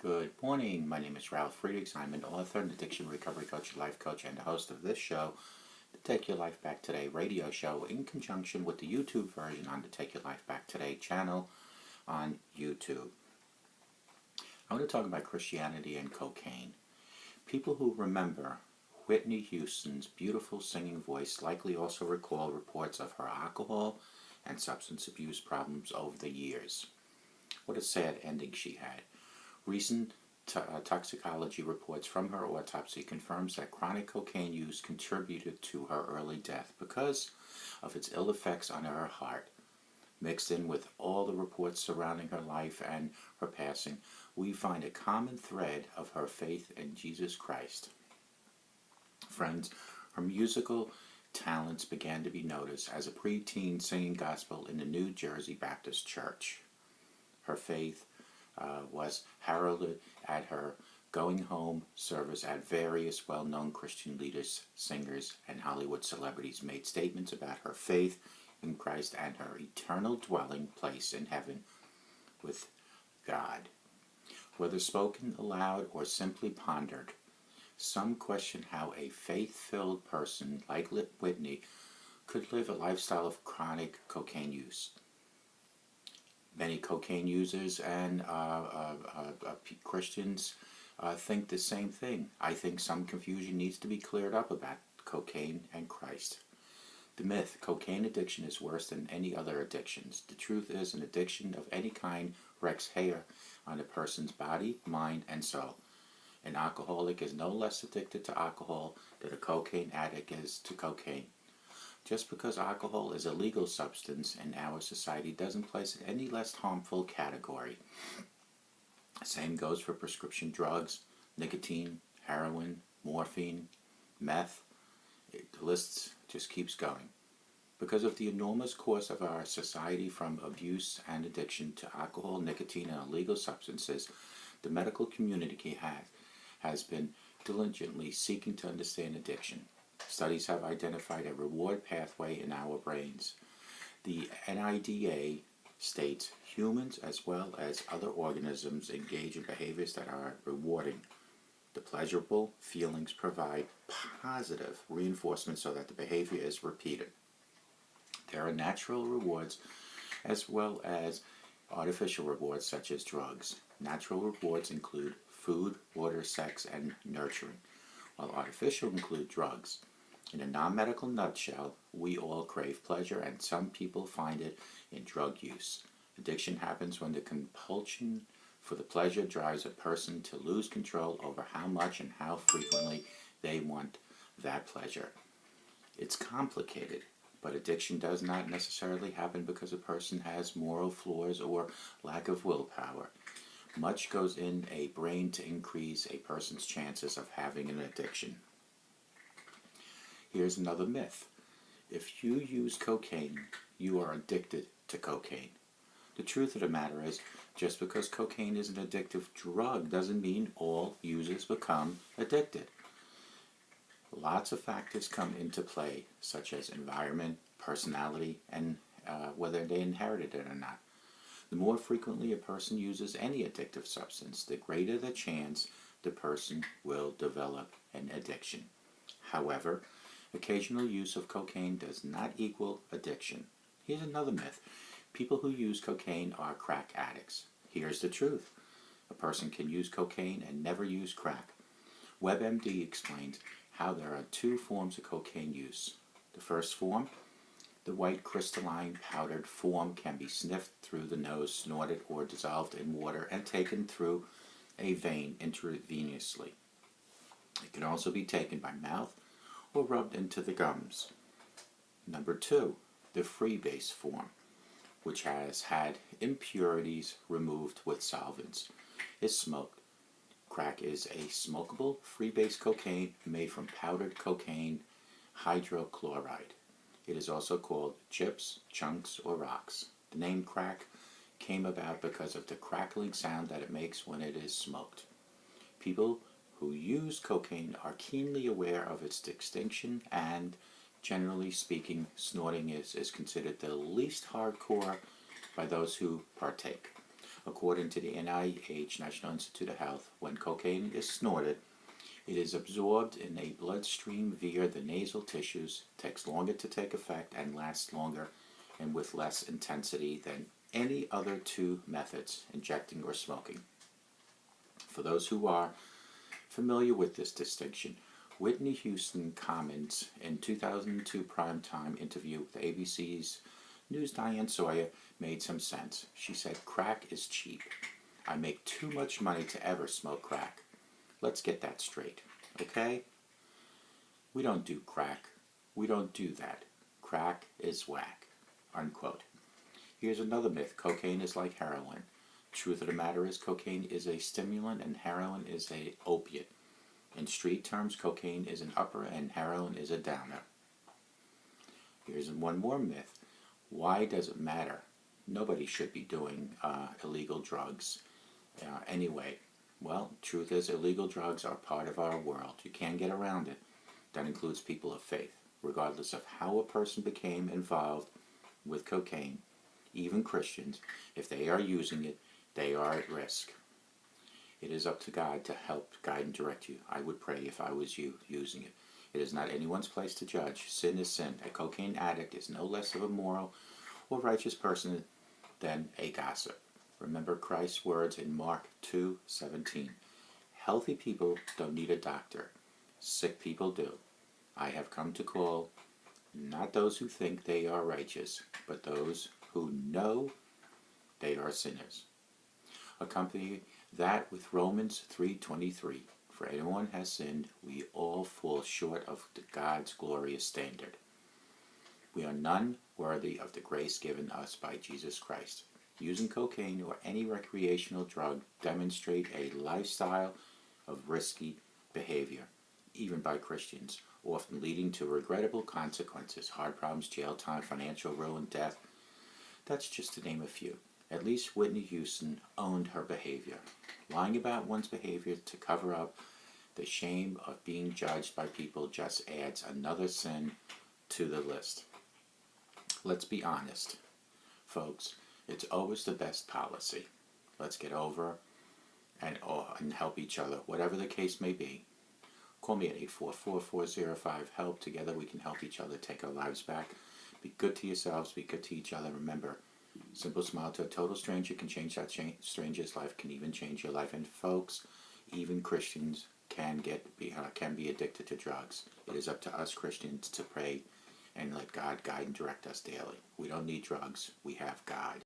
Good morning. My name is Ralf Friedrichs. I'm an author, an addiction recovery coach, life coach, and the host of this show, the Take Your Life Back Today radio show, in conjunction with the YouTube version on the Take Your Life Back Today channel on YouTube. I want to talk about Christianity and cocaine. People who remember Whitney Houston's beautiful singing voice likely also recall reports of her alcohol and substance abuse problems over the years. What a sad ending she had. Recent toxicology reports from her autopsy confirms that chronic cocaine use contributed to her early death because of its ill effects on her heart. Mixed in with all the reports surrounding her life and her passing, we find a common thread of her faith in Jesus Christ. Friends, her musical talents began to be noticed as a preteen singing gospel in the New Jersey Baptist Church. Her faith was heralded at her going home service at various well-known Christian leaders, singers, and Hollywood celebrities made statements about her faith in Christ and her eternal dwelling place in heaven with God. Whether spoken aloud or simply pondered, some question how a faith-filled person like Whitney could live a lifestyle of chronic cocaine use. Many cocaine users and Christians think the same thing. I think some confusion needs to be cleared up about cocaine and Christ. The myth, cocaine addiction is worse than any other addictions. The truth is, an addiction of any kind wreaks hair on a person's body, mind, and soul. An alcoholic is no less addicted to alcohol than a cocaine addict is to cocaine. Just because alcohol is a legal substance in our society doesn't place it in any less harmful category. Same goes for prescription drugs, nicotine, heroin, morphine, meth. The list just keeps going. Because of the enormous cost of our society from abuse and addiction to alcohol, nicotine, and illegal substances, the medical community has been diligently seeking to understand addiction. Studies have identified a reward pathway in our brains. The NIDA states humans as well as other organisms engage in behaviors that are rewarding. The pleasurable feelings provide positive reinforcement so that the behavior is repeated. There are natural rewards as well as artificial rewards such as drugs. Natural rewards include food, water, sex, and nurturing, while artificial include drugs. In a non-medical nutshell, we all crave pleasure, and some people find it in drug use. Addiction happens when the compulsion for the pleasure drives a person to lose control over how much and how frequently they want that pleasure. It's complicated, but addiction does not necessarily happen because a person has moral flaws or lack of willpower. Much goes in a brain to increase a person's chances of having an addiction. Here's another myth. If you use cocaine, you are addicted to cocaine. The truth of the matter is, just because cocaine is an addictive drug doesn't mean all users become addicted. Lots of factors come into play, such as environment, personality, and whether they inherited it or not. The more frequently a person uses any addictive substance, the greater the chance the person will develop an addiction. However, occasional use of cocaine does not equal addiction. Here's another myth. People who use cocaine are crack addicts. Here's the truth. A person can use cocaine and never use crack. WebMD explains how there are two forms of cocaine use. The first form, the white crystalline powdered form, can be sniffed through the nose, snorted, or dissolved in water and taken through a vein intravenously. It can also be taken by mouth or rubbed into the gums. Number two, the freebase form, which has had impurities removed with solvents, is smoked. Crack is a smokable freebase cocaine made from powdered cocaine hydrochloride. It is also called chips, chunks, or rocks. The name crack came about because of the crackling sound that it makes when it is smoked. People who use cocaine are keenly aware of its distinction, and generally speaking, snorting is considered the least hardcore by those who partake. According to the NIH, National Institute of Health, when cocaine is snorted, it is absorbed in a bloodstream via the nasal tissues, takes longer to take effect, and lasts longer and with less intensity than any other two methods, injecting or smoking. For those who are familiar with this distinction, Whitney Houston comments in 2002 primetime interview with ABC's News Diane Sawyer made some sense. She said, "Crack is cheap. I make too much money to ever smoke crack. Let's get that straight, okay? We don't do crack. We don't do that. Crack is whack." Unquote. Here's another myth. Cocaine is like heroin. Truth of the matter is, cocaine is a stimulant and heroin is a opiate. In street terms, cocaine is an upper and heroin is a downer. Here's one more myth. Why does it matter? Nobody should be doing illegal drugs anyway. Well, truth is, illegal drugs are part of our world. You can't get around it. That includes people of faith. Regardless of how a person became involved with cocaine, even Christians, if they are using it, they are at risk. It is up to God to help guide and direct you. I would pray if I was you using it. It is not anyone's place to judge. Sin is sin. A cocaine addict is no less of a moral or righteous person than a gossip. Remember Christ's words in Mark 2:17. Healthy people don't need a doctor. Sick people do. I have come to call not those who think they are righteous, but those who know they are sinners. Accompany that with Romans 3:23. For anyone has sinned, we all fall short of God's glorious standard. We are none worthy of the grace given us by Jesus Christ. Using cocaine or any recreational drug demonstrate a lifestyle of risky behavior, even by Christians, often leading to regrettable consequences, heart problems, jail time, financial ruin, death. That's just to name a few. At least Whitney Houston owned her behavior. Lying about one's behavior to cover up the shame of being judged by people just adds another sin to the list. Let's be honest, folks. It's always the best policy. Let's get over and help each other, whatever the case may be. Call me at 844-405-HELP. Together we can help each other take our lives back. Be good to yourselves. Be good to each other. Remember, simple smile to a total stranger can change that stranger's life, can even change your life. And folks, even Christians can be addicted to drugs. It is up to us Christians to pray and let God guide and direct us daily. We don't need drugs. We have God.